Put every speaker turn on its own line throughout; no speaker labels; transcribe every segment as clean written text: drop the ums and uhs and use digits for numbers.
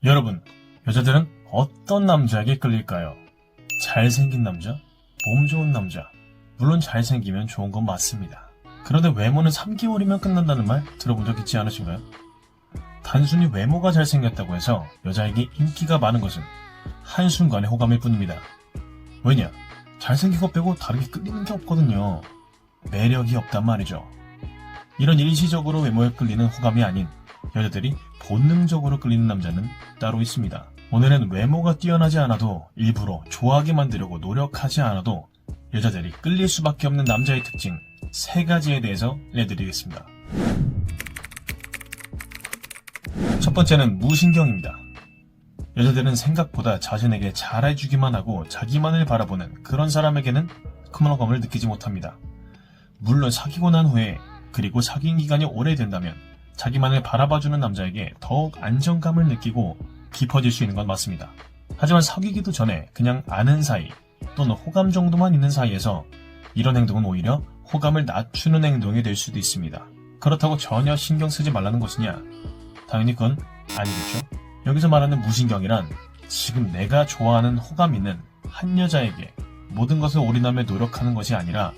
여러분, 여자들은 어떤 남자에게 끌릴까요? 잘생긴 남자? 몸 좋은 남자? 물론 잘생기면 좋은 건 맞습니다. 그런데 외모는 3개월이면 끝난다는 말 들어본 적 있지 않으신가요? 단순히 외모가 잘생겼다고 해서 여자에게 인기가 많은 것은 한순간의 호감일 뿐입니다. 왜냐? 잘생긴 것 빼고 다르게 끌리는 게 없거든요. 매력이 없단 말이죠. 이런 일시적으로 외모에 끌리는 호감이 아닌 여자들이 본능적으로 끌리는 남자는 따로 있습니다. 오늘은 외모가 뛰어나지 않아도 일부러 좋아하게 만들려고 노력하지 않아도 여자들이 끌릴 수밖에 없는 남자의 특징 3가지에 대해서 알려드리겠습니다. 첫 번째는 무신경입니다. 여자들은 생각보다 자신에게 잘해주기만 하고 자기만을 바라보는 그런 사람에게는 큰 호감을 느끼지 못합니다. 물론 사귀고 난 후에 그리고 사귄 기간이 오래된다면 자기만을 바라봐주는 남자에게 더욱 안정감을 느끼고 깊어질 수 있는 건 맞습니다. 하지만 사귀기도 전에 그냥 아는 사이 또는 호감 정도만 있는 사이에서 이런 행동은 오히려 호감을 낮추는 행동이 될 수도 있습니다. 그렇다고 전혀 신경 쓰지 말라는 것이냐? 당연히 그건 아니겠죠. 여기서 말하는 무신경이란 지금 내가 좋아하는 호감 있는 한 여자에게 모든 것을 올인하며 노력하는 것이 아니라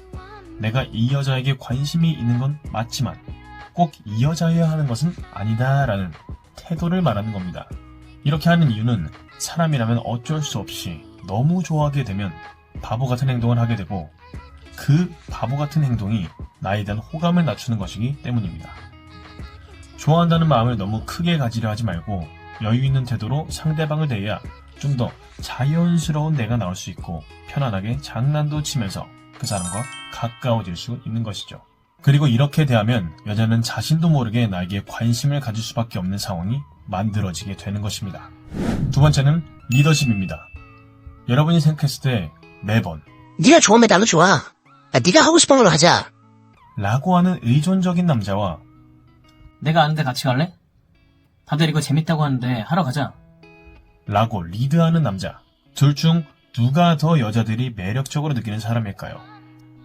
내가 이 여자에게 관심이 있는 건 맞지만 꼭 이 여자여야 하는 것은 아니다라는 태도를 말하는 겁니다. 이렇게 하는 이유는 사람이라면 어쩔 수 없이 너무 좋아하게 되면 바보 같은 행동을 하게 되고 그 바보 같은 행동이 나에 대한 호감을 낮추는 것이기 때문입니다. 좋아한다는 마음을 너무 크게 가지려 하지 말고 여유 있는 태도로 상대방을 대해야 좀 더 자연스러운 내가 나올 수 있고 편안하게 장난도 치면서 그 사람과 가까워질 수 있는 것이죠. 그리고 이렇게 대하면 여자는 자신도 모르게 나에게 관심을 가질 수밖에 없는 상황이 만들어지게 되는 것입니다. 두 번째는 리더십입니다. 여러분이 생각했을 때 매번
네가 좋으면 나도 좋아. 네가 하고 싶은 걸로 하자.
라고 하는 의존적인 남자와
내가 아는데 같이 갈래? 다들 이거 재밌다고 하는데 하러 가자.
라고 리드하는 남자, 둘 중 누가 더 여자들이 매력적으로 느끼는 사람일까요?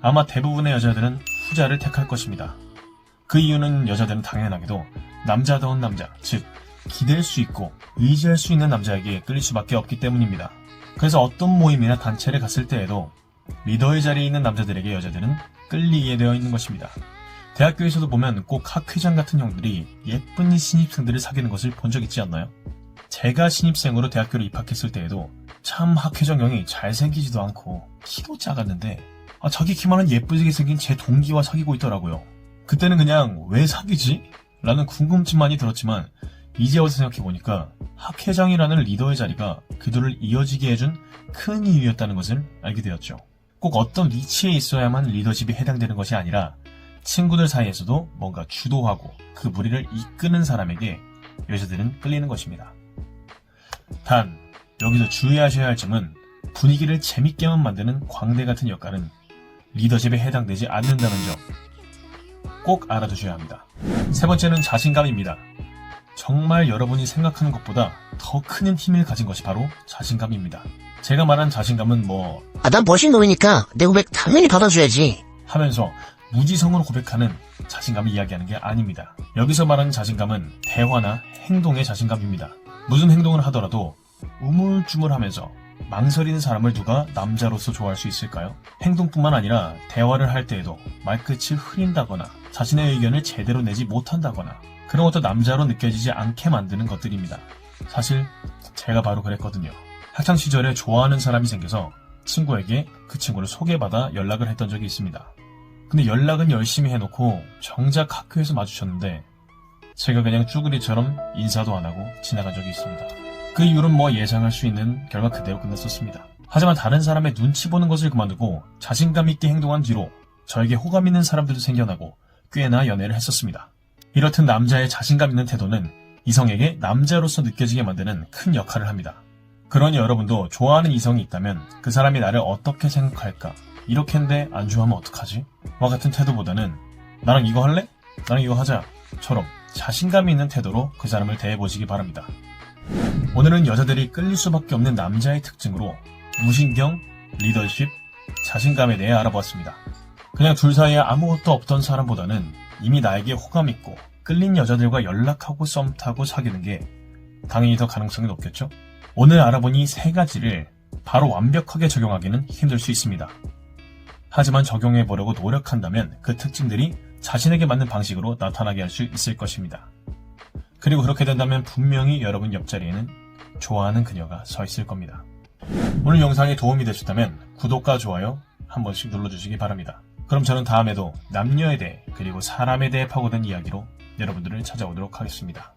아마 대부분의 여자들은 후자를 택할 것입니다. 그 이유는 여자들은 당연하게도 남자다운 남자, 즉 기댈 수 있고 의지할 수 있는 남자에게 끌릴 수밖에 없기 때문입니다. 그래서 어떤 모임이나 단체를 갔을 때에도 리더의 자리에 있는 남자들에게 여자들은 끌리게 되어 있는 것입니다. 대학교에서도 보면 꼭 학회장 같은 형들이 예쁜 신입생들을 사귀는 것을 본 적 있지 않나요? 제가 신입생으로 대학교를 입학했을 때에도 참 학회장 형이 잘생기지도 않고 키도 작았는데 자기 키만한 예쁘게 생긴 제 동기와 사귀고 있더라고요. 그때는 그냥 왜 사귀지? 라는 궁금증만이 들었지만 이제 와서 생각해보니까 학회장이라는 리더의 자리가 그들을 이어지게 해준 큰 이유였다는 것을 알게 되었죠. 꼭 어떤 위치에 있어야만 리더십이 해당되는 것이 아니라 친구들 사이에서도 뭔가 주도하고 그 무리를 이끄는 사람에게 여자들은 끌리는 것입니다. 단, 여기서 주의하셔야 할 점은 분위기를 재밌게만 만드는 광대 같은 역할은 리더십에 해당되지 않는다는 점 꼭 알아두셔야 합니다. 세 번째는 자신감입니다. 정말 여러분이 생각하는 것보다 더 큰 힘을 가진 것이 바로 자신감입니다. 제가 말한 자신감은
난 멋있놈이니까 내 고백 당연히 받아줘야지.
하면서 무지성으로 고백하는 자신감을 이야기하는 게 아닙니다. 여기서 말하는 자신감은 대화나 행동의 자신감입니다. 무슨 행동을 하더라도 우물쭈물하면서 망설이는 사람을 누가 남자로서 좋아할 수 있을까요? 행동뿐만 아니라 대화를 할 때에도 말끝이 흐린다거나 자신의 의견을 제대로 내지 못한다거나 그런 것도 남자로 느껴지지 않게 만드는 것들입니다. 사실 제가 바로 그랬거든요. 학창시절에 좋아하는 사람이 생겨서 친구에게 그 친구를 소개받아 연락을 했던 적이 있습니다. 근데 연락은 열심히 해놓고 정작 학교에서 마주쳤는데 제가 그냥 쭈그리처럼 인사도 안 하고 지나간 적이 있습니다. 그 이후로는 예상할 수 있는 결과 그대로 끝났었습니다. 하지만 다른 사람의 눈치 보는 것을 그만두고 자신감 있게 행동한 뒤로 저에게 호감 있는 사람들도 생겨나고 꽤나 연애를 했었습니다. 이렇듯 남자의 자신감 있는 태도는 이성에게 남자로서 느껴지게 만드는 큰 역할을 합니다. 그러니 여러분도 좋아하는 이성이 있다면 그 사람이 나를 어떻게 생각할까? 이렇게 했는데 안 좋아하면 어떡하지? 와 같은 태도보다는 나랑 이거 할래? 나랑 이거 하자 처럼 자신감이 있는 태도로 그 사람을 대해보시기 바랍니다. 오늘은 여자들이 끌릴 수밖에 없는 남자의 특징으로 무신경, 리더십, 자신감에 대해 알아보았습니다. 그냥 둘 사이에 아무것도 없던 사람보다는 이미 나에게 호감 있고 끌린 여자들과 연락하고 썸 타고 사귀는 게 당연히 더 가능성이 높겠죠? 오늘 알아본 이 세 가지를 바로 완벽하게 적용하기는 힘들 수 있습니다. 하지만 적용해보려고 노력한다면 그 특징들이 자신에게 맞는 방식으로 나타나게 할 수 있을 것입니다. 그리고 그렇게 된다면 분명히 여러분 옆자리에는 좋아하는 그녀가 서 있을 겁니다. 오늘 영상이 도움이 되셨다면 구독과 좋아요 한 번씩 눌러주시기 바랍니다. 그럼 저는 다음에도 남녀에 대해 그리고 사람에 대해 파고든 이야기로 여러분들을 찾아오도록 하겠습니다.